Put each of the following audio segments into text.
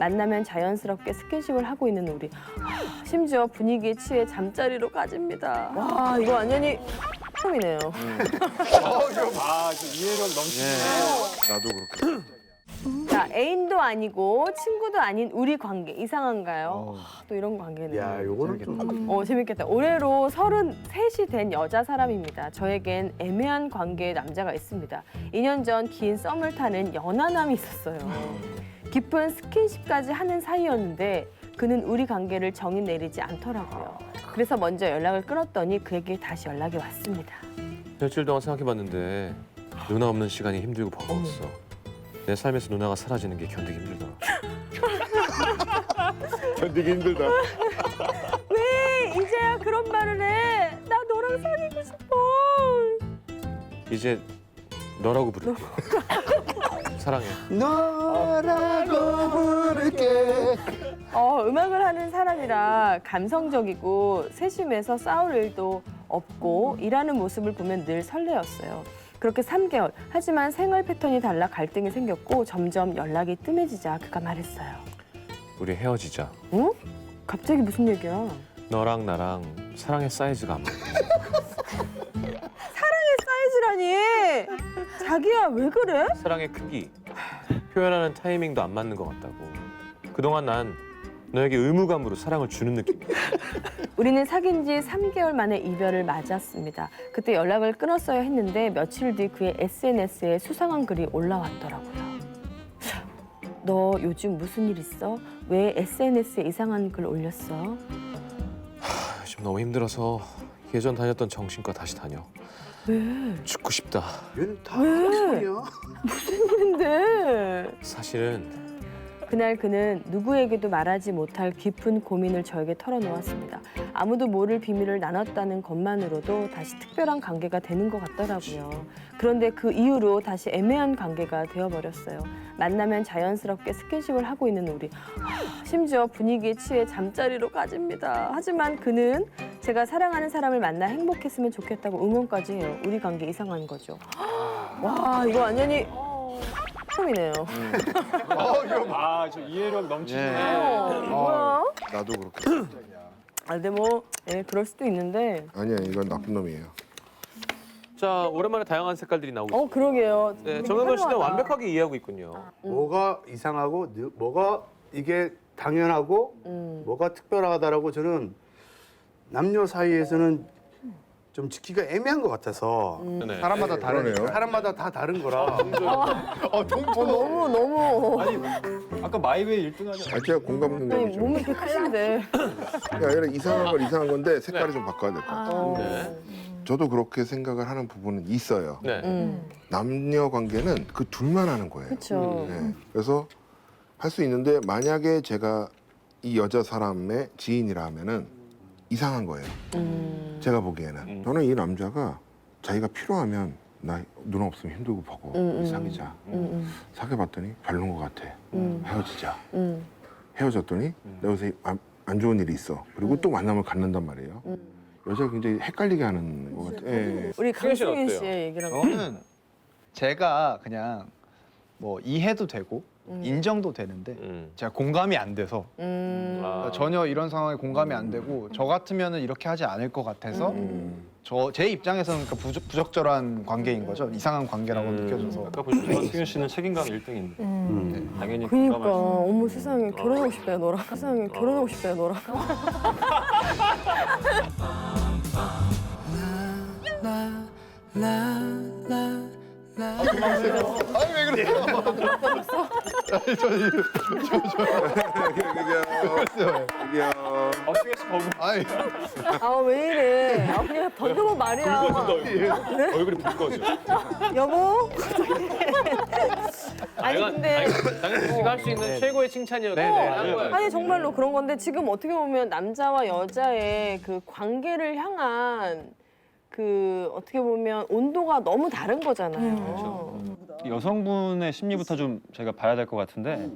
만나면 자연스럽게 스킨십을 하고 있는 우리. 심지어 분위기에 취해 잠자리로 가집니다. 와, 이거 완전히 처음이네요. 좀 이해력 넘치네요. 나도 그렇게. 자, 애인도 아니고 친구도 아닌 우리 관계 이상한가요? 또 이런 관계는. 야, 요거는 좀 재밌겠다. 올해로 33이 된 여자 사람입니다. 저에겐 애매한 관계의 남자가 있습니다. 2년 전 긴 썸을 타는 연하남이 있었어요. 깊은 스킨십까지 하는 사이였는데 그는 우리 관계를 정의 내리지 않더라고요. 그래서 먼저 연락을 끊었더니 그에게 다시 연락이 왔습니다. 며칠 동안 생각해봤는데 누나 없는 시간이 힘들고 버거웠어. 내 삶에서 누나가 사라지는 게 견디기 힘들더라. 견디기 힘들다. 왜 이제야 그런 말을 해? 나 너랑 사귀고 싶어. 이제 너라고 부를게. 사랑해. 너라고 부를게. 음악을 하는 사람이라 감성적이고 세심해서 싸울 일도 없고 일하는 모습을 보면 늘 설레었어요. 그렇게 3개월. 하지만 생활 패턴이 달라 갈등이 생겼고 점점 연락이 뜸해지자 그가 말했어요. 우리 헤어지자. 어? 갑자기 무슨 얘기야? 너랑 나랑 사랑의 사이즈가 안 맞아. 사이즈라니! 자기야 왜 그래? 사랑의 크기, 표현하는 타이밍도 안 맞는 것 같다고. 그동안 난 너에게 의무감으로 사랑을 주는 느낌이야. 우리는 사귄 지 3개월 만에 이별을 맞았습니다. 그때 연락을 끊었어야 했는데 며칠 뒤 그의 SNS에 수상한 글이 올라왔더라고요. 너 요즘 무슨 일 있어? 왜 SNS에 이상한 글 올렸어? 요즘 너무 힘들어서 예전 다녔던 정신과 다시 다녀. 왜? 죽고 싶다. 얘는 다 왜? 소리야. 근데 사실은 그날 그는 누구에게도 말하지 못할 깊은 고민을 저에게 털어놓았습니다. 아무도 모를 비밀을 나눴다는 것만으로도 다시 특별한 관계가 되는 것 같더라고요. 그런데 그 이후로 다시 애매한 관계가 되어버렸어요. 만나면 자연스럽게 스킨십을 하고 있는 우리. 심지어 분위기에 취해 잠자리로 가집니다. 하지만 그는 제가 사랑하는 사람을 만나 행복했으면 좋겠다고 응원까지 해요. 우리 관계 이상한 거죠. 와, 이거 완전히 처음이네요. 좀 이해력 넘치네요. 뭐야? 나도 그렇게. 근데 뭐, 그럴 수도 있는데. 아니야, 이건 나쁜 놈이에요. 자 오랜만에 다양한 색깔들이 나오고 있습니다. 그러게요. 네, 정현건 씨는 화려하다. 완벽하게 이해하고 있군요. 뭐가 이상하고 뭐가 이게 당연하고 뭐가 특별하다라고 저는 남녀 사이에서는 좀 지키기가 애매한 것 같아서 네. 사람마다 다르네요. 그러네요. 사람마다 다 다른 거라. 너무. 아니, 아까 마이웨이 1등 하잖아요. 제가 공감 아니, 능력이 좀. 몸이 이렇게 크신데. 그게 아니라 이상한 건 이상한 건데 색깔을 좀 바꿔야 될 것 같아요. 네. 저도 그렇게 생각을 하는 부분은 있어요. 네. 남녀 관계는 그 둘만 하는 거예요. 그렇죠. 네. 그래서 할 수 있는데 만약에 제가 이 여자 사람의 지인이라 하면은 이상한 거예요. 제가 보기에는. 저는 이 남자가 자기가 필요하면 나 누나 없으면 힘들고 버거워. 사귀자. 사귀어봤더니 별론 것 같아. 헤어지자. 헤어졌더니 내가 요새 안 좋은 일이 있어. 그리고 또 만남을 갖는단 말이에요. 여자가 굉장히 헷갈리게 하는 것 같아요. 예. 우리 승현 씨는 강승윤 어때요? 씨의 얘기랑. 저는 제가 그냥 뭐 이해도 되고 인정도 되는데 제가 공감이 안 돼서 아. 전혀 이런 상황에 공감이 안 되고 저 같으면은 이렇게 하지 않을 것 같아서 제 입장에서는 그러니까 부적절한 관계인 거죠. 이상한 관계라고 느껴져서. 아까 보시면 승윤 씨는 책임감 1등인데 당연히 그니까, 공감할 수 어머 세상에 결혼하고 싶다 너랑. 세상에 결혼하고 싶다 너랑. 어떻게 보고 아니 왜 이래? 그냥 던져본 말이야. 얼굴이 붉어져. 여보? 아니 근데 당연히 씨가 할 수 있는 최고의 칭찬이었고 아니 정말로 그런 건데 지금 어떻게 보면 남자와 여자의 그 관계를 향한 그 어떻게 보면 온도가 너무 다른 거잖아요. 여성분의 심리부터 좀 저희가 봐야 될 것 같은데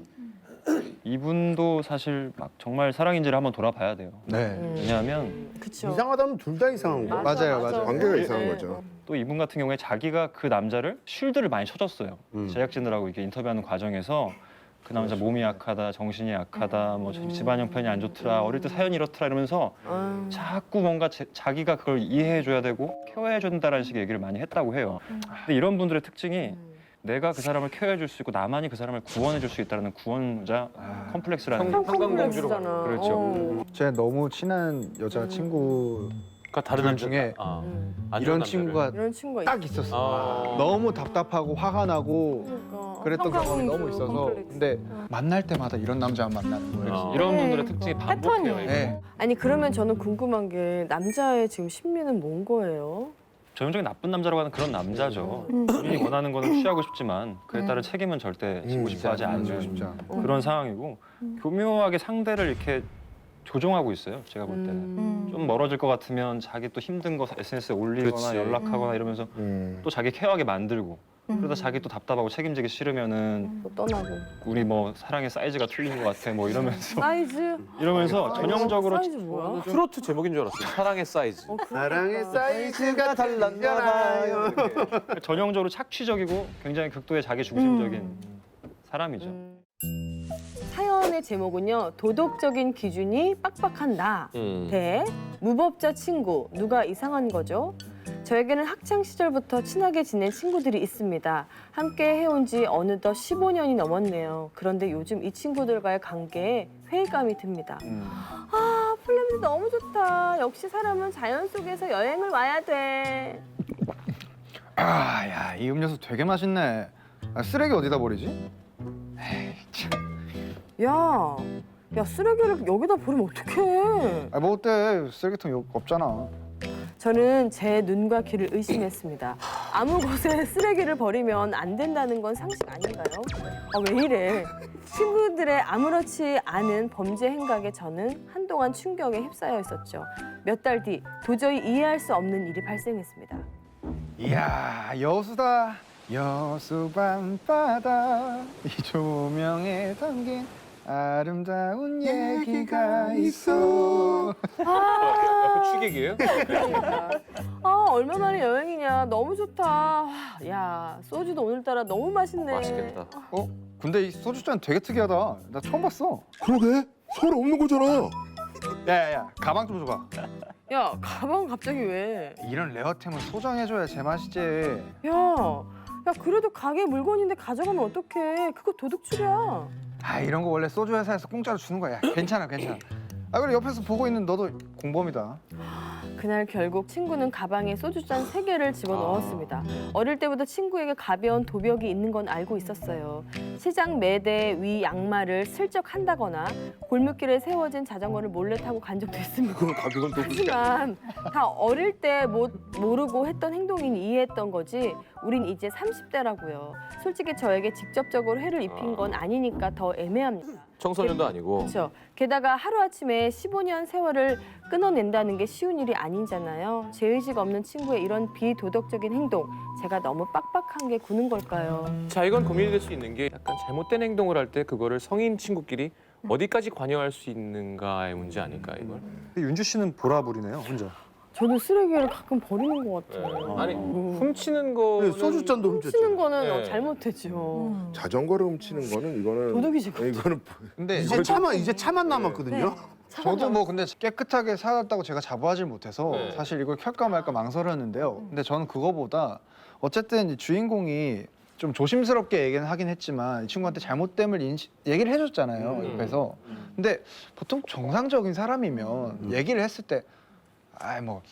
이분도 사실 막 정말 사랑인지를 한번 돌아봐야 돼요. 네. 왜냐하면 그쵸. 이상하다면 둘 다 이상한 거. 맞아요, 맞아요. 관계가 네. 이상한 거죠. 또 이분 같은 경우에 자기가 그 남자를 쉴드를 많이 쳐줬어요. 제작진들하고 이렇게 인터뷰하는 과정에서 그 남자 몸이 약하다, 정신이 약하다, 뭐 집안 형편이 안 좋더라, 어릴 때 사연이 이렇더라 이러면서 자꾸 뭔가 자기가 그걸 이해해줘야 되고 케어해줘야 된다라는 식의 얘기를 많이 했다고 해요. 근데 이런 분들의 특징이 내가 그 사람을 케어해줄 수 있고 나만이 그 사람을 구원해줄 수 있다는 구원자 컴플렉스라는 한강공주잖아. 그렇죠. 제 너무 친한 여자 친구 그러니까 다른 둘 남자 중에 안 좋은 이런 남자를. 친구가 이런 친구가 딱 있었어. 너무 답답하고 화가 나고 그랬던 경험이 너무 있어서 근데 만날 때마다 이런 남자만 만나는 거예요. 이런 분들의 특징이 반복해요. 이거. 네. 아니 그러면 저는 궁금한 게 남자의 지금 심리는 뭔 거예요? 전형적인 나쁜 남자라고 하는 그런 남자죠. 본인이 원하는 거는 취하고 싶지만 그에 따른 책임은 절대 지고 싶어 하지 않는 쉽지 않아. 그런 상황이고 교묘하게 상대를 이렇게 조종하고 있어요. 제가 볼 때는 좀 멀어질 것 같으면 자기 또 힘든 거 SNS에 올리거나 그렇지. 연락하거나 이러면서 또 자기 케어하게 만들고 그러다 자기 또 답답하고 책임지기 싫으면은 또 떠나고. 우리 뭐 사랑의 사이즈가 틀린 것 같아 뭐 이러면서 사이즈? 이러면서 전형적으로 사이즈 뭐야? 트로트 제목인 줄 알았어요. 사랑의 사이즈. 사랑의 사이즈가 달랐나봐요. 전형적으로 착취적이고 굉장히 극도의 자기 중심적인 사람이죠. 사연의 제목은요. 도덕적인 기준이 빡빡한 나. 대 무법자 친구. 누가 이상한 거죠? 저에게는 학창 시절부터 친하게 지낸 친구들이 있습니다. 함께 해온 지 어느덧 15년이 넘었네요. 그런데 요즘 이 친구들과의 관계에 회의감이 듭니다. 아, 플랜도 너무 좋다. 역시 사람은 자연 속에서 여행을 와야 돼. 아, 야, 이 음료수 되게 맛있네. 아, 쓰레기 어디다 버리지? 에이, 참. 야, 쓰레기를 여기다 버리면 어떡해. 아, 뭐 어때? 쓰레기통 여기 없잖아. 저는 제 눈과 귀를 의심했습니다. 아무 곳에 쓰레기를 버리면 안 된다는 건 상식 아닌가요? 아, 왜 이래? 친구들의 아무렇지 않은 범죄 행각에 저는 한동안 충격에 휩싸여 있었죠. 몇 달 뒤 도저히 이해할 수 없는 일이 발생했습니다. 이야, 여수다. 여수 밤바다 이 조명에 담긴 아름다운 얘기가 있어. 옆에 취객이에요? 아, 얼마 만에 여행이냐. 너무 좋다. 야, 소주도 오늘따라 너무 맛있네. 맛있겠다. 어? 근데 이 소주잔 되게 특이하다. 나 처음 봤어. 그러게 서울 없는 거잖아. 야야야, 가방 좀 줘봐. 야, 가방 갑자기 왜? 이런 레어템은 소장해줘야 제맛이지. 야, 그래도 가게 물건인데 가져가면 어떡해. 그거 도둑질이야. 아, 이런 거 원래 소주 회사에서 공짜로 주는 거야. 괜찮아, 괜찮아. 아, 그래 옆에서 보고 있는 너도 공범이다. 그날 결국 친구는 가방에 소주잔 3개를 집어넣었습니다. 어릴 때부터 친구에게 가벼운 도벽이 있는 건 알고 있었어요. 시장 매대 위 양말을 슬쩍 한다거나 골목길에 세워진 자전거를 몰래 타고 간 적도 있습니다. 그건 또 하지만 다 어릴 때 모르고 했던 행동이니 이해했던 거지 우린 이제 30대라고요. 솔직히 저에게 직접적으로 해를 입힌 건 아니니까 더 애매합니다. 청소년도 아니고. 그렇죠. 게다가 하루아침에 15년 세월을 끊어낸다는 게 쉬운 일이 아니잖아요. 죄의식 없는 친구의 이런 비도덕적인 행동, 제가 너무 빡빡한 게 구는 걸까요? 자, 이건 고민이 될 수 있는 게 약간 잘못된 행동을 할 때 그거를 성인 친구끼리 어디까지 관여할 수 있는가의 문제 아닐까 이걸. 윤주 씨는 보라불이네요, 혼자. 저도 쓰레기를 가끔 버리는 것 같아요. 아니 훔치는 거 네, 소주잔도 훔치는 거는 네. 잘못했죠. 자전거를 훔치는 거는 이거는 도둑이지, 그것도. 이거는 근데 이제 차만 남았거든요. 저도 뭐 근데 깨끗하게 살았다고 제가 자부하지 못해서 네. 사실 이걸 켤까 말까 망설였는데요. 근데 저는 그거보다 어쨌든 이 주인공이 좀 조심스럽게 얘기는 하긴 했지만 이 친구한테 잘못됨을 얘기를 해줬잖아요, 옆에서. 근데 보통 정상적인 사람이면 얘기를 했을 때 아이 뭐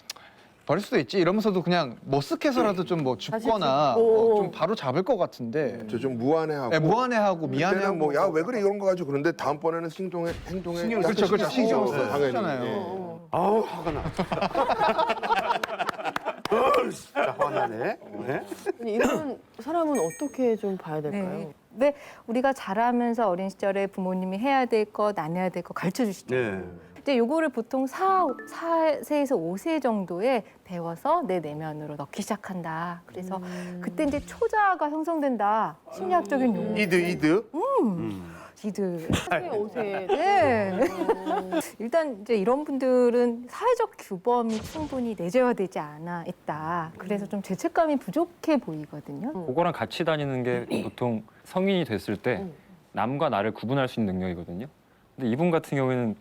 버릴 수도 있지 이러면서도 그냥 머쓱해서라도 좀 뭐 줍거나 줍고. 좀 바로 잡을 것 같은데 저 좀 무안해하고. 네, 무안해하고 미안해하고 뭐야 왜 그래 이런 거 가지고 그런데 다음번에는 행동에 신경을 그렇죠, 그렇죠. 신경 써요, 당연히. 쓰잖아요. 예. 아우, 화가 나. 진짜 화나네. 네? 이런 사람은 어떻게 좀 봐야 될까요? 네, 우리가 자라면서 어린 시절에 부모님이 해야 될 것, 안 해야 될 것 가르쳐 주시죠. 네. 근데 요거를 보통 4세에서 5세 정도에 배워서 내 내면으로 넣기 시작한다. 그래서 그때 이제 초자가 형성된다. 심리학적인 용어. 이드. 이들. 4세, 5세. 네. 일단 이제 이런 분들은 사회적 규범이 충분히 내재화되지 않아 있다. 그래서 좀 죄책감이 부족해 보이거든요. 그거랑 같이 다니는 게 보통 성인이 됐을 때 남과 나를 구분할 수 있는 능력이거든요. 근데 이분 같은 경우에는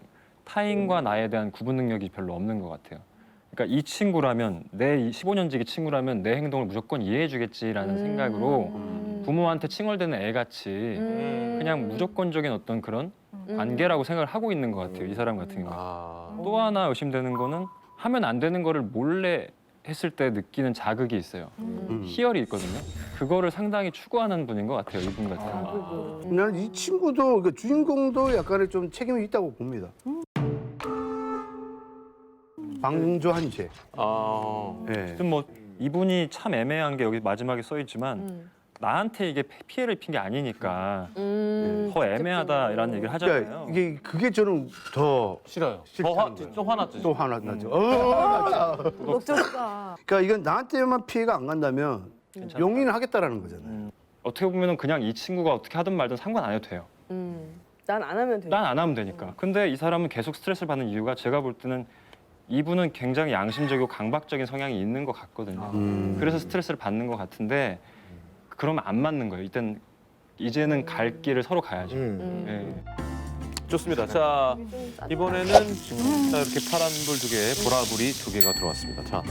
타인과 나에 대한 구분 능력이 별로 없는 것 같아요. 그러니까 이 친구라면 내 15년지기 친구라면 내 행동을 무조건 이해해주겠지라는 생각으로 부모한테 칭얼대는 애같이 그냥 무조건적인 어떤 그런 관계라고 생각을 하고 있는 것 같아요. 이 사람 같은 경우. 아. 또 하나 의심되는 거는 하면 안 되는 거를 몰래 했을 때 느끼는 자극이 있어요. 희열이 있거든요. 그거를 상당히 추구하는 분인 것 같아요. 이분 같은 경우. 나는 이 친구도 그러니까 주인공도 약간의 좀 책임이 있다고 봅니다. 방조한 죄. 아. 예. 좀 뭐 이분이 참 애매한 게 여기 마지막에 써 있지만 나한테 이게 피해를 입힌 게 아니니까 더 애매하다라는 얘기를 하잖아요. 그러니까 이게 그게 저는 더 싫어요. 싫다는 거예요. 좀 화났죠. 또 화나죠. 녹조가 그러니까 이건 나한테만 피해가 안 간다면 용인을 하겠다라는 거잖아요. 어떻게 보면은 그냥 이 친구가 어떻게 하든 말든 상관 안 해도 돼요. 난 안 하면 돼. 난 안 하면 되니까. 근데 이 사람은 계속 스트레스를 받는 이유가 제가 볼 때는 이분은 굉장히 양심적이고 강박적인 성향이 있는 것 같거든요. 그래서 스트레스를 받는 것 같은데 그러면 안 맞는 거예요. 이제는 갈 길을 서로 가야죠. 예. 좋습니다. 자, 이번에는 자, 이렇게 파란불 2개, 보라불이 2개가 들어왔습니다. 자,